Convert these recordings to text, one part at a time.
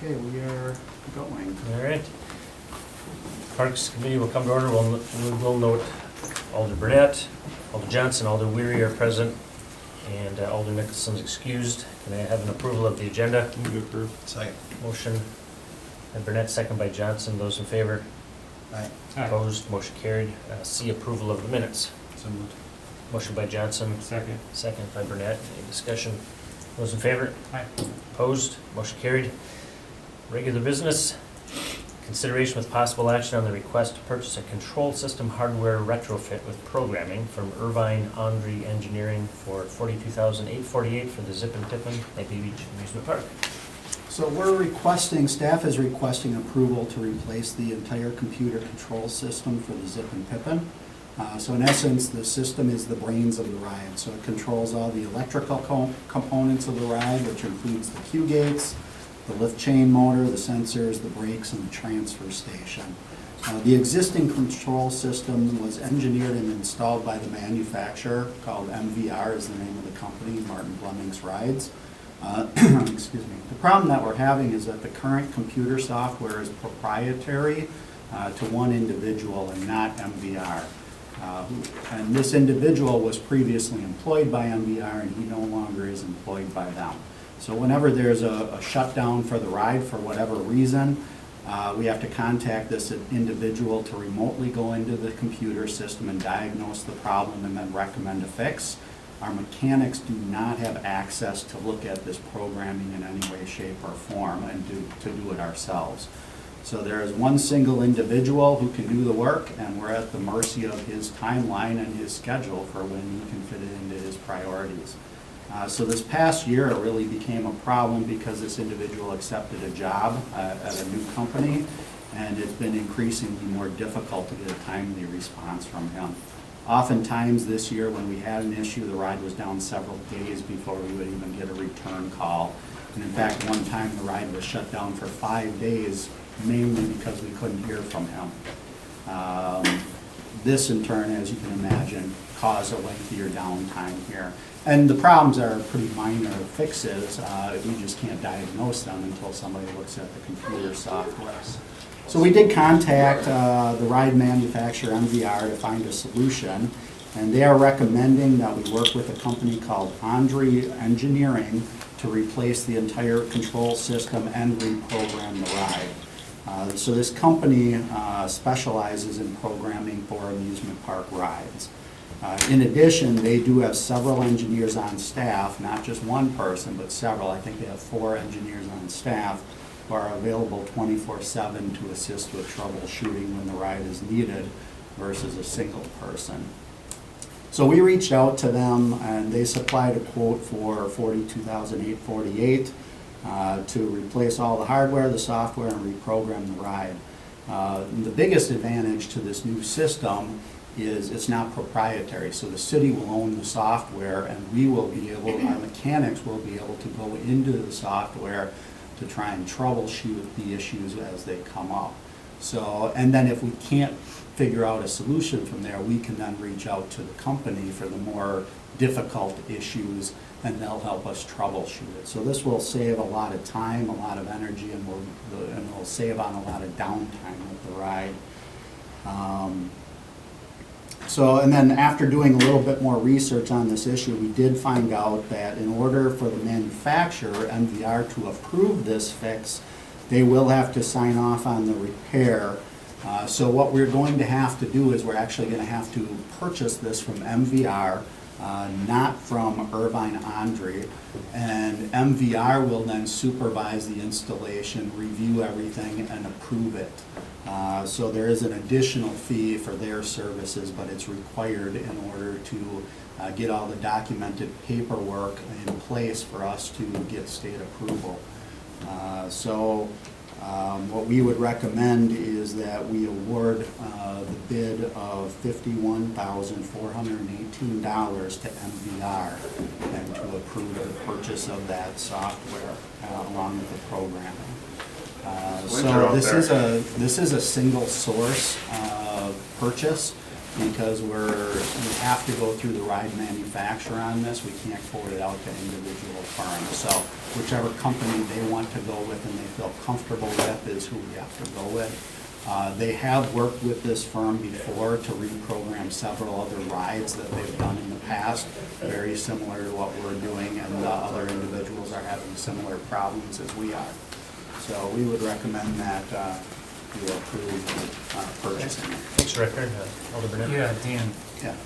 Okay, we are going. All right. Parks Committee will come to order. We'll note Alder Burnett, Alder Johnson, Alder Weary are present, and Alder Nicholson's excused. Can I have an approval of the agenda? Move to approve. Second. Motion by Burnett, second by Johnson. Those in favor? Aye. Opposed? Motion carried. C, approval of the minutes. So moved. Motion by Johnson, Second. second by Burnett. Any discussion? Those in favor? Aye. Opposed? Motion carried. Regular business. Consideration with possible action on the request to purchase a control system hardware retrofit with programming from Irvine Andre Engineering for $42,848 for the Zip and Tippin at Bay Beach Amusement Park. So we're requesting, staff is requesting approval to replace the entire computer control system for the Zip and Pippin. So in essence, the system is the brains of the ride. So it controls all the electrical components of the ride, which includes the queue gates, the lift chain motor, the sensors, the brakes, and the transfer station. The existing control system was engineered and installed by the manufacturer, called MVR is the name of the company, Martin Blemmings Rides. Excuse me. The problem that we're having is that the current computer software is proprietary to one individual and not MVR. And this individual was previously employed by MVR and he no longer is employed by them. So whenever there's a shutdown for the ride for whatever reason, we have to contact this individual to remotely go into the computer system and diagnose the problem and then recommend a fix. Our mechanics do not have access to look at this programming in any way, shape, or form and to do it ourselves. So there is one single individual who can do the work, and we're at the mercy of his timeline and his schedule for when he can fit it into his priorities. So this past year, it really became a problem because this individual accepted a job at a new company, and it's been increasingly more difficult to get a timely response from him. Oftentimes this year, when we had an issue, the ride was down several days before we would even get a return call. And in fact, one time the ride was shut down for 5 days, mainly because we couldn't hear from him. This in turn, as you can imagine, caused a lengthier downtime here. And the problems are pretty minor fixes. We just can't diagnose them until somebody looks at the computer software. So we did contact the ride manufacturer, MVR, to find a solution. And they are recommending that we work with a company called Andre Engineering to replace the entire control system and reprogram the ride. So this company specializes in programming for amusement park rides. In addition, they do have several engineers on staff, not just one person, but several. I think they have 4 engineers on staff who are available 24/7 to assist with troubleshooting when the ride is needed versus a single person. So we reached out to them and they supplied a quote for $42,848 to replace all the hardware, the software, and reprogram the ride. The biggest advantage to this new system is it's not proprietary, so the city will own the software and we will be able, our mechanics will be able to go into the software to try and troubleshoot the issues as they come up. So, and then if we can't figure out a solution from there, we can then reach out to the company for the more difficult issues and they'll help us troubleshoot it. So this will save a lot of time, a lot of energy, and we'll save on a lot of downtime with the ride. So, and then after doing a little bit more research on this issue, we did find out that in order for the manufacturer, MVR, to approve this fix, they will have to sign off on the repair. So what we're going to have to do is we're actually going to have to purchase this from MVR, not from Irvine Andre, and MVR will then supervise the installation, review everything, and approve it. So there is an additional fee for their services, but it's required in order to get all the documented paperwork in place for us to get state approval. What we would recommend is that we award the bid of $51,418 to MVR and to approve the purchase of that software along with the programming. So this is a single source purchase. because we have to go through the ride manufacturer on this. We can't quote it out to individual firms. So whichever company they want to go with and they feel comfortable with is who we have to go with. They have worked with this firm before to reprogram several other rides that they've done in the past, very similar to what we're doing, and the other individuals are having similar problems as we are. So we would recommend that you approve purchasing it. Thanks, Ricker. Alder Burnett? Yeah, Dan, Yeah,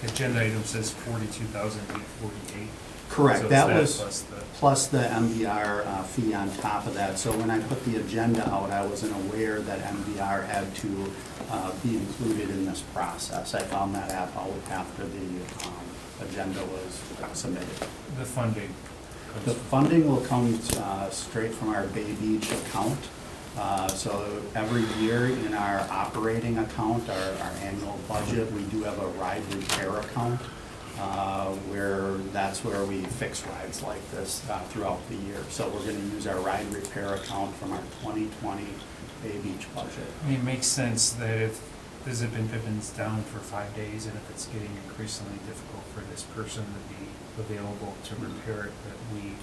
the agenda item says 42,848. correct. So That is was plus plus the MVR fee on top of that. So when I put the agenda out, I wasn't aware that MVR had to be included in this process. I found that out after the agenda was submitted. the funding. The funding will come straight from our Bay Beach account. So every year in our operating account, our annual budget, we do have a ride repair account, where that's where we fix rides like this throughout the year. So we're gonna use our ride repair account from our 2020 Bay Beach budget. I mean, it makes sense that if the Zip and Pippin's down for 5 days and if it's getting increasingly difficult for this person to be available to repair it, that we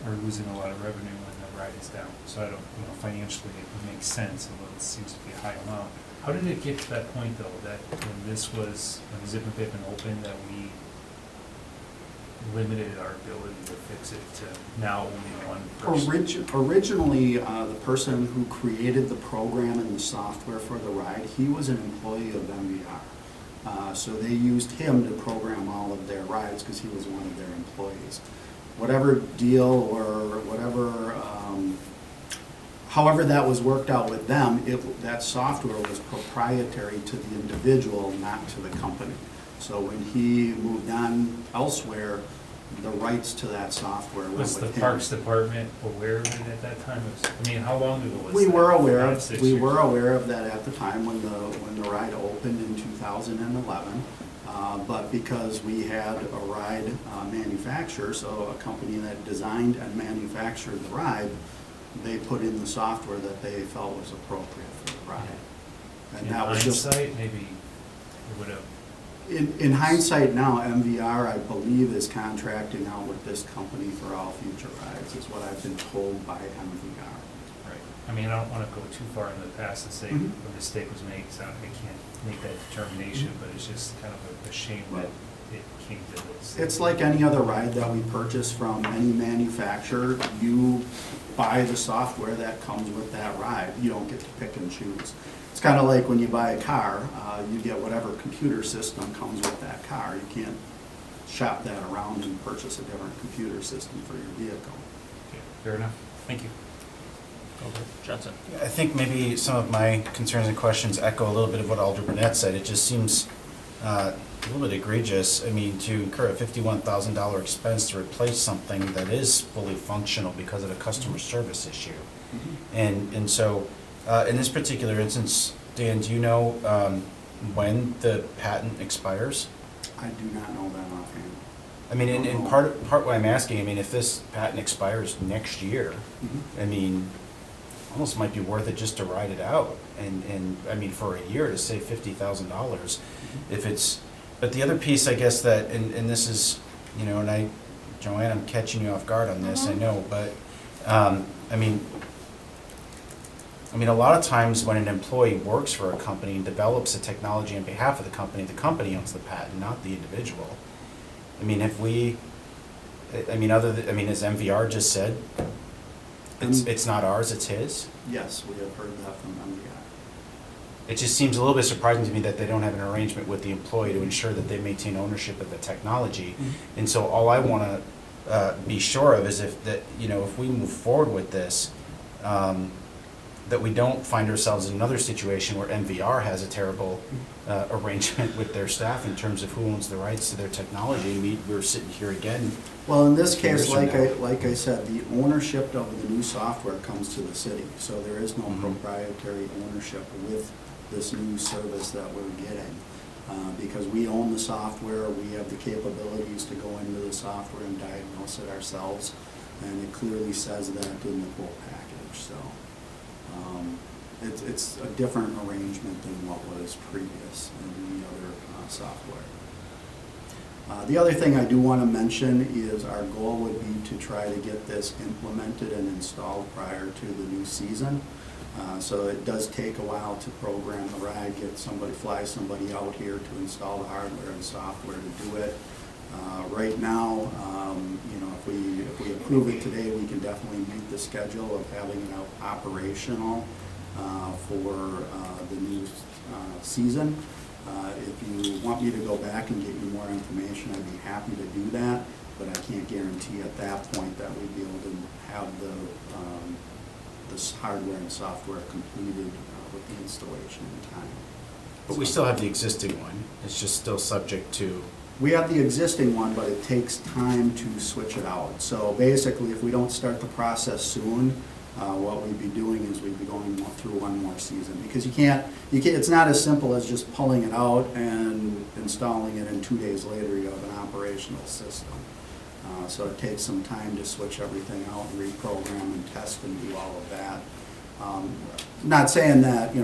are losing a lot of revenue when the ride is down. So I don't, financially it makes sense, although it seems to be a high amount. How did it get to that point though, that when when Zip and Pippin opened, that we limited our ability to fix it to now only one person? Originally, the person who created the program and the software for the ride, he was an employee of MVR. So they used him to program all of their rides because he was one of their employees. Whatever deal or whatever, however that was worked out with them, that software was proprietary to the individual, not to the company. So when he moved on elsewhere, the rights to that software went Was with the him. Parks Department aware of it at that time? How long ago was that? We were aware 5, of, 6 we years? were aware of that at the time when the ride opened in 2011. But because we had a ride manufacturer, so a company that designed and manufactured the ride, they put in the software that they felt was appropriate for the ride. And In that was just, hindsight, maybe it would have, in hindsight now, MVR, I believe, is contracting out with this company for all future rides, is what I've been told by MVR. right. I don't want to go too far in the past and say Mhm. a mistake was made, so I can't make that determination, but it's just kind of a shame that it came to this. It's like any other ride that we purchase from any manufacturer. You buy the software that comes with that ride. You don't get to pick and choose. It's kind of like when you buy a car, you get whatever computer system comes with that car. You can't shop that around and purchase a different computer system for your vehicle. Okay, fair enough. Thank you. Alder Johnson? I think maybe some of my concerns and questions echo a little bit of what Alder Burnett said. It just seems a little bit egregious. To incur a $51,000 expense to replace something that is fully functional because of a customer service issue. And so, in this particular instance, Dan, do you know when the patent expires? I do not know that offhand. In part why I'm asking, if this patent expires next year, almost might be worth it just to ride it out, and for a year to save $50,000. If it's, but the other piece, I guess that, and this is, Joanne, I'm catching you off guard on this, I know, but, a lot of times when an employee works for a company and develops a technology on behalf of the company owns the patent, not the individual. If we, as MVR just said, it's not ours, it's his. Yes, we have heard that from MVR. It just seems a little bit surprising to me that they don't have an arrangement with the employee to ensure that they maintain ownership of the technology. And so all I want to be sure of is if we move forward with this, that we don't find ourselves in another situation where MVR has a terrible arrangement with their staff in terms of who owns the rights to their technology. We're sitting here again. Well, in this case, Years from now. like I said, the ownership of the new software comes to the city. So there is no proprietary ownership with this new service that we're getting. Because we own the software, we have the capabilities to go into the software and diagnose it ourselves. And it clearly says that in the quote package, so. it's a different arrangement than what was previous in the other software. The other thing I do want to mention is our goal would be to try to get this implemented and installed prior to the new season. So it does take a while to program the ride, fly somebody out here to install the hardware and software to do it. Right now, if we approve it today, we can definitely meet the schedule of having it operational for the new season. If you want me to go back and get you more information, I'd be happy to do that, but I can't guarantee at that point that we'd be able to have this hardware and software completed with the installation in time. But we still have the existing one, it's just still subject to, We have the existing one, but it takes time to switch it out. So basically, if we don't start the process soon, what we'd be doing is we'd be going through one more season. Because you can't, it's not as simple as just pulling it out and installing it, and 2 days later you have an operational system. So it takes some time to switch everything out and reprogram and test and do all of that. Not saying that,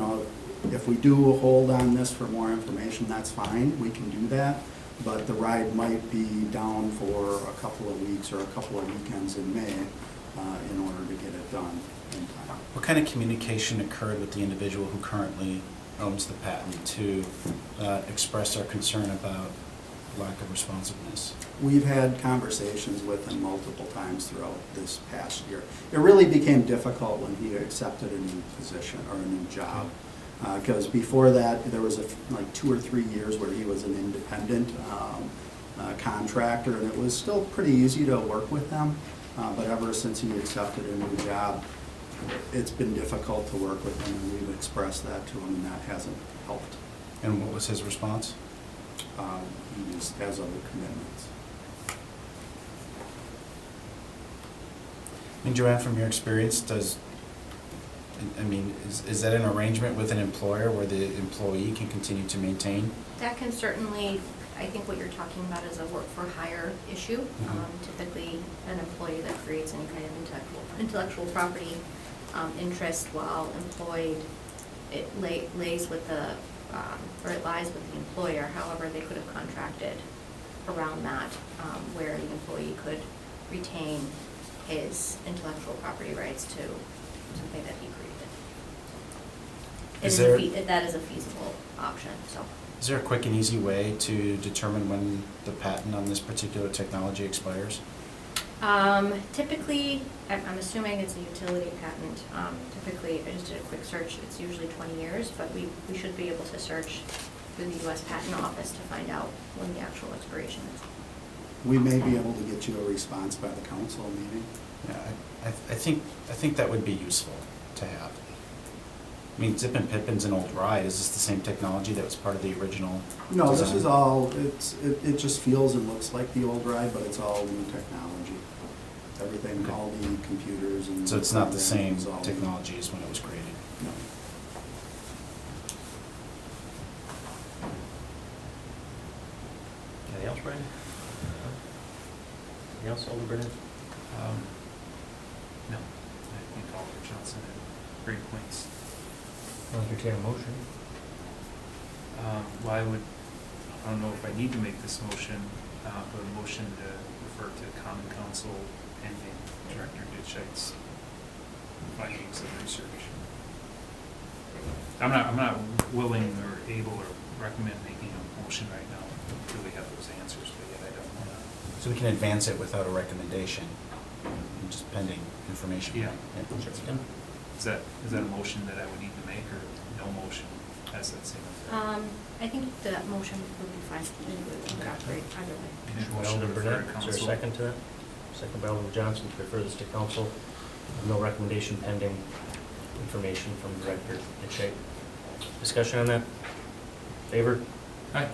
if we do hold on this for more information, that's fine, we can do that. But the ride might be down for a couple of weeks or a couple of weekends in May in order to get it done in time. what kind of communication occurred with the individual who currently owns the patent to express our concern about lack of responsiveness? We've had conversations with him multiple times throughout this past year. It really became difficult when he accepted a new position or a new job. Because before that, there was like 2 or 3 years where he was an independent contractor, and it was still pretty easy to work with him. But ever since he accepted a new job, it's been difficult to work with him, and we've expressed that to him, and that hasn't helped. And what was his response? He just has other commitments. And Joanne, from your experience, is that an arrangement with an employer where the employee can continue to maintain? That can certainly, I think what you're talking about is a work for hire issue. Typically, an employee that creates any kind of intellectual property interest while employed, it lies with the employer. However, they could have contracted around that, where the employee could retain his intellectual property rights to something that he created. That is a feasible option, so. Is there a quick and easy way to determine when the patent on this particular technology expires? Typically, I'm assuming it's a utility patent. Typically, I just did a quick search, it's usually 20 years, but we should be able to search through the U.S. Patent Office to find out when the actual expiration is. We may be able to get you a response by the council meeting. Yeah, I think that would be useful to have. I mean, Zip and Pippin's an old ride. Is this the same technology that was part of the original No, this design? is all, it just feels and looks like the old ride, but it's all new technology. Everything, Okay. all the computers and. So it's not the same programming is all new. technology as when it was created? No. Anything else, Brian? Anything else, Alder Brennan? No, I think Alder Johnson had great points. I'll entertain a motion. Well, I don't know if I need to make this motion, but a motion to refer to Common Council pending Director Ditchite's findings of research. I'm not willing or able or recommend making a motion right now until we have those answers, but yet I don't want to. So we can advance it without a recommendation, just pending information? Yeah. Sure. Is that a motion that I would need to make, or no motion as that same effect? I think that motion would be fine. It would incorporate either way. Motion Alder to refer Burnett, to is there a council. second to that? Second by Alder Johnson to refer this to council. No recommendation pending information from Director Ditchite. Discussion on that? Favor? Aye.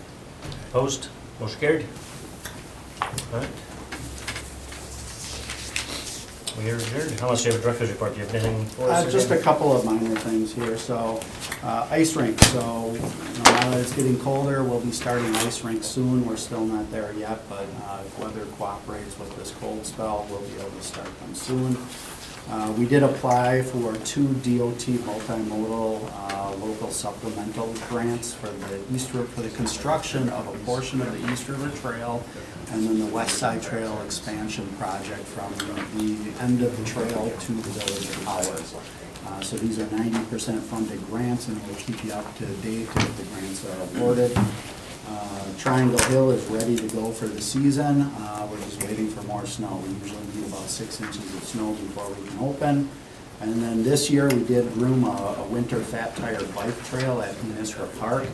Opposed? Motion carried. All right. We are adjourned. How much do you have a director's report? Do you have anything for us? Just a today? couple of minor things here. So Ice rink, so now that it's getting colder, we'll be starting ice rink soon. We're still not there yet, but if weather cooperates with this cold spell, we'll be able to start them soon. We did apply for 2 DOT multimodal local supplemental grants for the for the construction of a portion of the East River Trail and then the West Side Trail expansion project from the end of the trail to the village of Howard. So these are 90% funded grants, and we'll keep you up to date if the grants are awarded. Triangle Hill is ready to go for the season. We're just waiting for more snow. We usually need about 6 inches of snow before we can open. And then this year, we did groom a winter fat tire bike trail at Munisra Park.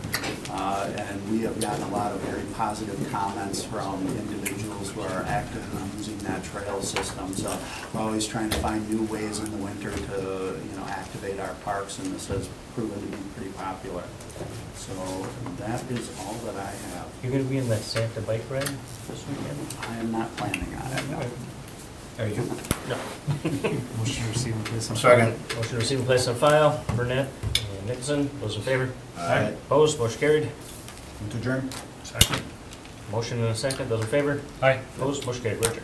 And we have gotten a lot of very positive comments from individuals who are actively using that trail system. So we're always trying to find new ways in the winter to, activate our parks, and this has proven to be pretty popular. So that is all that I have. You're gonna be in that Santa bike ride this weekend? I am not planning on it, no. Are you? No. Motion to receive and place on Second. Motion to receive and place on file, Burnett and Nicholson, those in favor? Aye. Opposed, motion carried. To adjourn? Second. Motion and a second, those in favor? Aye. Opposed, motion carried, Richard.